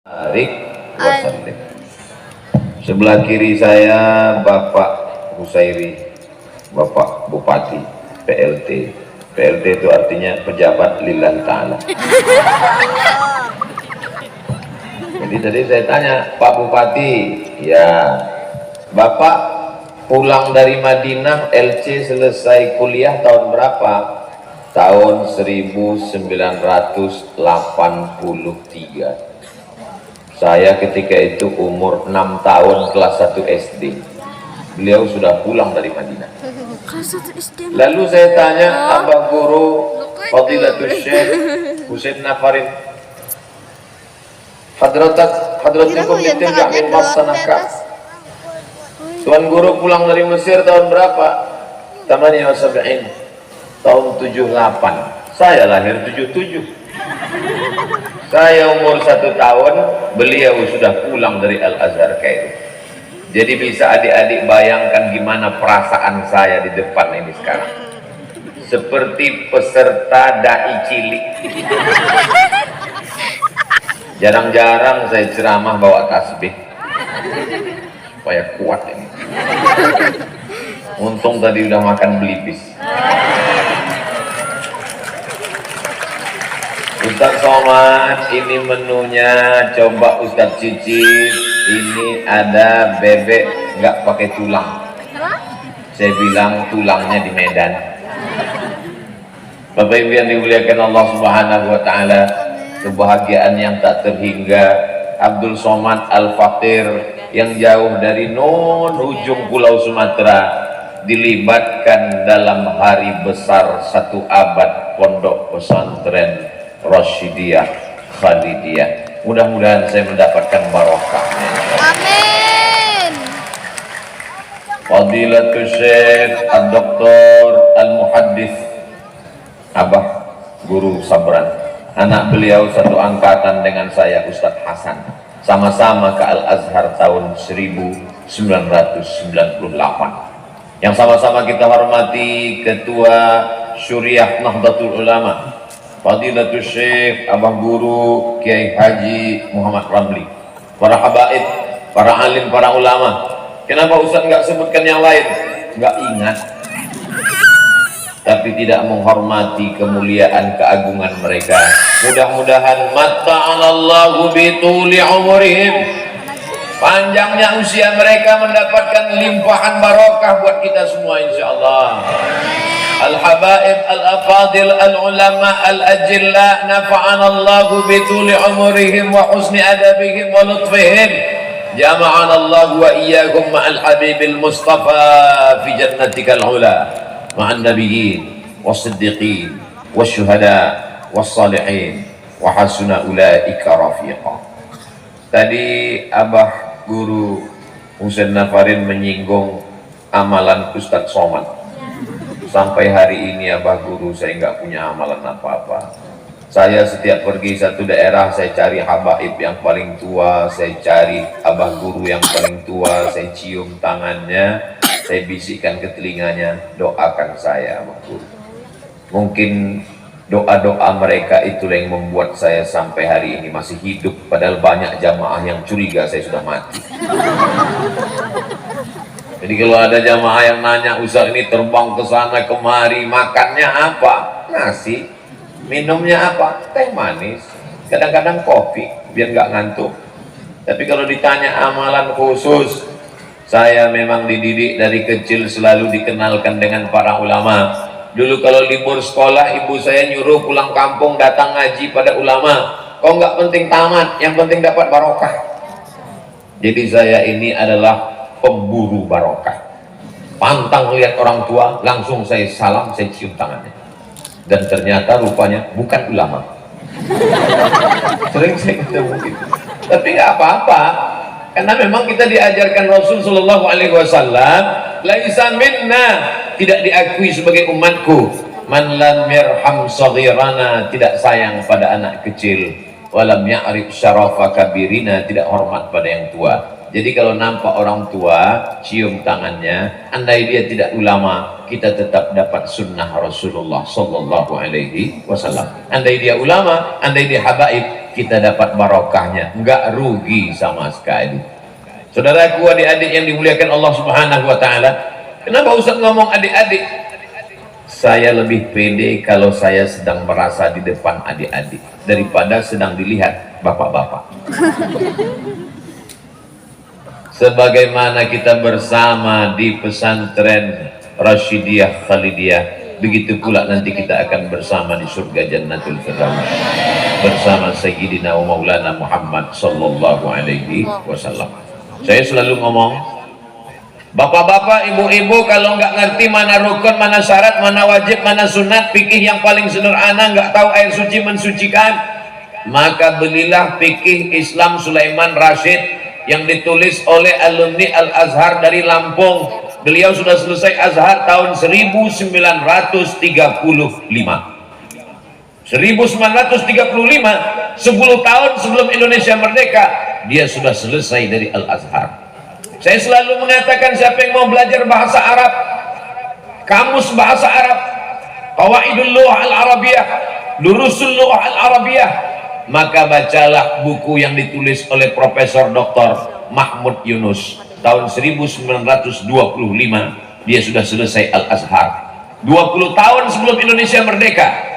Tarik wasallim. Sebelah kiri saya Bapak Husairi, Bapak Bupati PLT. PLT itu artinya pejabat lillahi ta'ala. Jadi tadi saya tanya, Pak Bupati, ya Bapak pulang dari Madinah LC selesai kuliah tahun berapa? Tahun 1983. Saya ketika itu umur 6 tahun kelas 1 SD. Beliau sudah pulang dari Madinah. Lalu saya tanya Abah Guru Fadilatul Syekh Husain Nafarin, Hadratikum ditilka min masanaka. Tuan Guru pulang dari Mesir tahun berapa? Tamani wa sab'in. Tahun 78. Saya lahir 77. Saya umur 1 tahun, beliau sudah pulang dari Al-Azhar Kairo. Jadi bisa adik-adik bayangkan gimana perasaan saya di depan ini sekarang. Seperti peserta dai cilik. Jarang-jarang saya ceramah bawa tasbih. Supaya kuat ini. Untung tadi udah makan belibis. Ustaz Somad, ini menunya, coba Ustaz cicip. Ini ada bebek nggak pakai tulang. Saya bilang tulangnya di Medan. Bapak Ibu yang dimuliakan Allah Subhanahu wa Ta'ala, kebahagiaan yang tak terhingga. Abdul Somad Al-Fakir yang jauh dari ujung Pulau Sumatera dilibatkan dalam hari besar 1 abad pondok pesantren Rasyidiyah Khalidiyah. Mudah-mudahan saya mendapatkan barokah. Amin. Fadilatul Syekh Ad-Doktor Al-Muhaddis Abah Guru Sabran, anak beliau satu angkatan dengan saya Ustaz Hasan, sama-sama ke Al-Azhar tahun 1998. Yang sama-sama kita hormati Ketua Syuriah Nahdlatul Ulama Fadilatul Syekh Abah Guru Kiai Haji Muhammad Ramli, para habaib, para alim, para ulama. Kenapa Ustaz nggak sebutkan yang lain? Nggak ingat, tapi tidak menghormati kemuliaan keagungan mereka. Mudah-mudahan mata'alallahu bituli umurihim, panjangnya usia mereka mendapatkan limpahan barokah buat kita semua insyaallah. Al-habaib, al-afadil, al-ulama, al-ajilla, nafa'ana Allahu bituli umurihim wa husni adabihim wa lutfihim. Jama'ana Allah wa iyyakum ma'al habibil mustafa fi jannatikal ula, ma'an nabiyyin was-siddiqin wasyuhada was-salihin wa hasuna ulaika rafiqa. Tadi Abah Guru Husain Nafarin menyinggung amalan Ustaz Somad. Sampai hari ini Abah Guru saya nggak punya amalan apa-apa. Saya setiap pergi satu daerah, saya cari habaib yang paling tua, saya cari Abah Guru yang paling tua, saya cium tangannya, saya bisikkan ke telinganya, doakan saya Abah Guru. Mungkin doa-doa mereka itulah yang membuat saya sampai hari ini masih hidup, padahal banyak jamaah yang curiga saya sudah mati. Jadi kalau ada jamaah yang nanya, Ustaz ini terbang ke sana kemari, makannya apa? Nasi. Minumnya apa? Teh manis. Kadang-kadang kopi, biar nggak ngantuk. Tapi kalau ditanya amalan khusus, saya memang dididik dari kecil selalu dikenalkan dengan para ulama. Dulu kalau libur sekolah, ibu saya nyuruh pulang kampung datang ngaji pada ulama. Kok nggak penting tamat, yang penting dapat barokah. Jadi saya ini adalah pemburu barokah. Pantang lihat orang tua, langsung saya salam, saya cium tangannya. Dan ternyata rupanya bukan ulama. Sering saya ketemu gitu. Tapi nggak apa-apa, karena memang kita diajarkan Rasul Shallallahu Alaihi Wasallam, laisa minna, tidak diakui sebagai umatku. Man lam yarham saghirana, tidak sayang pada anak kecil. Walam ya'rif syarafa kabirina, tidak hormat pada yang tua. Jadi kalau nampak orang tua, cium tangannya. Andai dia tidak ulama, kita tetap dapat sunnah Rasulullah Sallallahu Alaihi Wasallam. Andai dia ulama, andai dia habaib, kita dapat barokahnya, enggak rugi sama sekali. Saudaraku, adik-adik yang dimuliakan Allah Subhanahu wa taala, kenapa Ustaz ngomong adik-adik? Saya lebih pede kalau saya sedang merasa di depan adik-adik daripada sedang dilihat bapak-bapak. Sebagaimana kita bersama di pesantren Rasyidiyah Khalidiyah, begitu pula nanti kita akan bersama di surga Jannatul Firdaus bersama Sayyidina wa Maulana Muhammad sallallahu alaihi wasallam. Saya selalu ngomong, bapak-bapak, ibu-ibu, kalau nggak ngerti mana rukun, mana syarat, mana wajib, mana sunat, fikih yang paling sederhana, nggak tahu air suci mensucikan, maka belilah fikih Islam Sulaiman Rashid yang ditulis oleh alumni Al-Azhar dari Lampung. Beliau sudah selesai Azhar tahun 1935. 1935, 10 tahun sebelum Indonesia merdeka, dia sudah selesai dari Al-Azhar. Saya selalu mengatakan, siapa yang mau belajar bahasa Arab, kamus bahasa Arab, qawaidul lughah al-arabiyah, durusul lughah al-arabiyah, maka bacalah buku yang ditulis oleh Profesor Dr. Mahmud Yunus tahun 1925. Dia sudah selesai Al-Azhar 20 tahun sebelum Indonesia merdeka.